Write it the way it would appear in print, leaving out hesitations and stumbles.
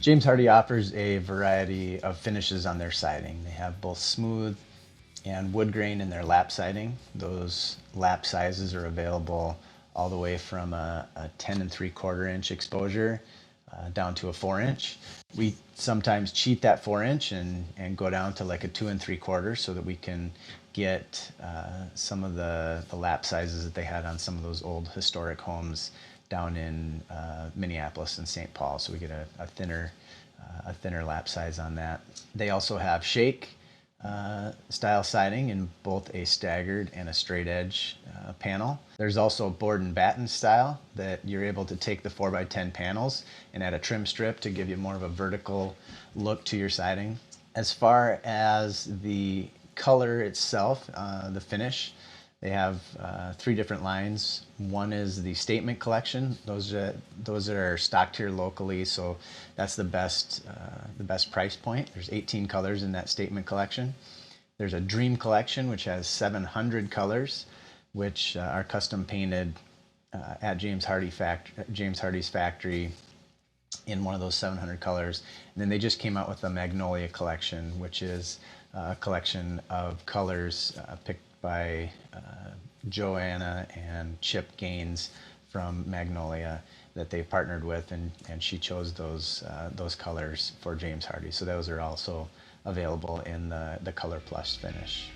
James Hardie offers a variety of finishes on their siding. They have both smooth and wood grain in their lap siding. Those lap sizes are available all the way from a 10 3/4 inch exposure down to a 4 inch. We sometimes cheat that 4 inch and go down to like a 2 3/4 so that we can get some of the lap sizes that they had on some of those old historic homes down in Minneapolis and St. Paul. So we get a thinner lap size on that. They also have shake style siding in both a staggered and a straight edge panel. There's also board and batten style that you're able to take the 4x10 panels and add a trim strip to give you more of a vertical look to your siding. As far as the color itself, the finish, they have three different lines. One is the statement collection. Those that are stocked here locally, so that's the best price point. There's 18 colors in that statement collection. There's a dream collection which has 700 colors, which are custom painted at James Hardie's factory in one of those 700 colors. And then they just came out with the Magnolia collection, which is a collection of colors picked by Joanna and Chip Gaines from Magnolia that they partnered with, and she chose those colors for James Hardie. So those are also available in the Color Plus finish.